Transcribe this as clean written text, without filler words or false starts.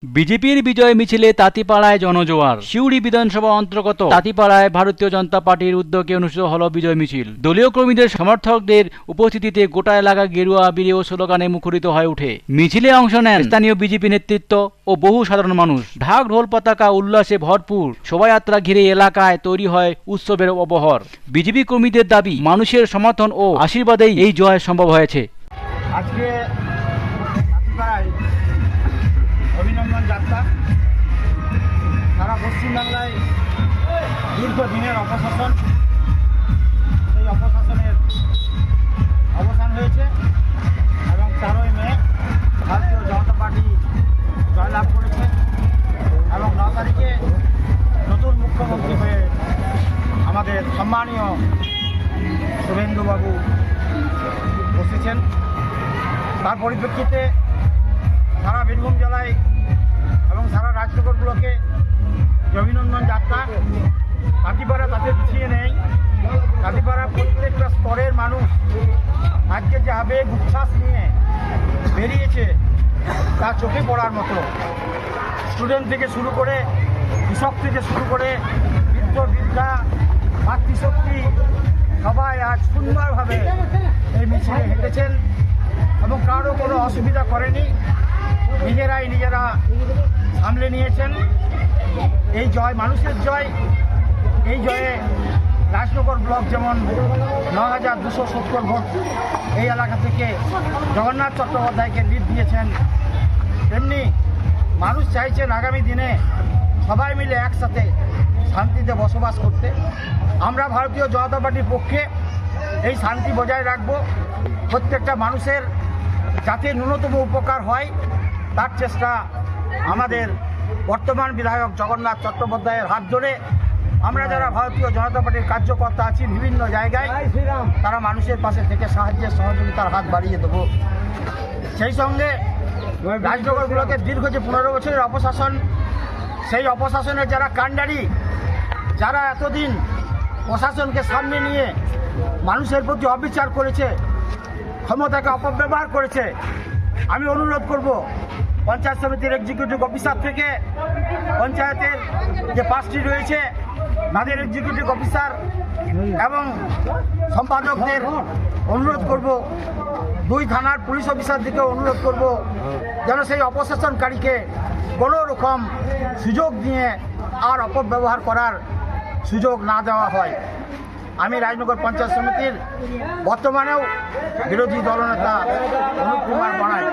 বিজেপির বিজয় মিছিলে তাঁতিপাড়ায় জনজোয়ার। সিউড়ি বিধানসভা অন্তর্গত তাঁতিপাড়ায় ভারতীয় জনতা পার্টির উদ্যোগে অনুষ্ঠিত হল বিজয় মিছিল। দলীয় কর্মীদের সমর্থকদের উপস্থিতিতে গোটা এলাকা গেরুয়া আবিরে ও স্লোগানে মুখরিত হয়ে ওঠে। মিছিলে অংশ নেন স্থানীয় বিজেপি নেতৃত্ব ও বহু সাধারণ মানুষ। ঢাক ঢোল পতাকা উল্লাসে ভরপুর শোভাযাত্রা ঘিরে এলাকায় তৈরি হয় উৎসবের অবহর। বিজেপি কর্মীদের দাবি, মানুষের সমর্থন ও আশীর্বাদেই এই জয় সম্ভব হয়েছে। আজকে অভিনন্দন যাত্রা সারা পশ্চিমবাংলায় দীর্ঘদিনের অপশাসন, সেই অপশাসনের অবসান হয়েছে এবং 4ই মে ভারতীয় জনতা পার্টি জয়লাভ করেছে এবং 9 তারিখে নতুন মুখ্যমন্ত্রী হয়ে আমাদের সম্মানীয় শুভেন্দুবাবু বসেছেন। তার পরিপ্রেক্ষিতে সারা বীরভূম জেলায় এবং সারা রাজনগর ব্লকে অভিনন্দন যাত্রা। তাঁতিপাড়া তাতে পিছিয়ে নেই। তাঁতিপাড়া প্রত্যেকটা স্তরের মানুষ আজকে যে আবেগ উচ্ছ্বাস নিয়ে বেরিয়েছে তা চোখে পড়ার মতো। স্টুডেন্ট থেকে শুরু করে, কৃষক থেকে শুরু করে, বৃদ্ধ বৃদ্ধা, মাতৃশক্তি সবাই আজ সুন্দরভাবে এই মিছিলে হেঁটেছেন এবং কারও কোনো অসুবিধা করেনি। নিজেরা সামলে নিয়েছেন। এই জয় মানুষের জয়। এই জয়ে রাজনগর ব্লক যেমন 9270 ভোট এই এলাকা থেকে জগন্নাথ চট্টোপাধ্যায়কে লিড দিয়েছেন, তেমনি মানুষ চাইছেন আগামী দিনে সবাই মিলে একসাথে শান্তিতে বসবাস করতে। আমরা ভারতীয় জনতা পার্টির পক্ষে এই শান্তি বজায় রাখব। প্রত্যেকটা মানুষের যাতে ন্যূনতম উপকার হয় তার চেষ্টা আমাদের বর্তমান বিধায়ক জগন্নাথ চট্টোপাধ্যায়ের হাত ধরে আমরা যারা ভারতীয় জনতা পার্টির কার্যকর্তা আছি বিভিন্ন জায়গায় তারা মানুষের পাশে থেকে সাহায্যের সহযোগিতার হাত বাড়িয়ে দেব। সেই সঙ্গে রাজনগর ব্লকের দীর্ঘ যে 15 বছরের অপশাসন, সেই অপশাসনের যারা কাণ্ডারি, যারা এতদিন প্রশাসনকে সামনে নিয়ে মানুষের প্রতি অবিচার করেছে, ক্ষমতাকে অপব্যবহার করেছে, আমি অনুরোধ করব পঞ্চায়েত সমিতির এক্সিকিউটিভ অফিসার থেকে পঞ্চায়েতের যে 5টি রয়েছে তাদের এক্সিকিউটিভ অফিসার এবং সম্পাদকদের অনুরোধ করব, 2 থানার পুলিশ অফিসারদেরকে অনুরোধ করব যেন সেই অপশাসনকারীকে কোনো রকম সুযোগ দিয়ে আর অপব্যবহার করার সুযোগ না দেওয়া হয়। আমি রাজনগর পঞ্চায়েত সমিতির বর্তমানেও বিরোধী দলনেতা অনুপ কুমার বড়াই।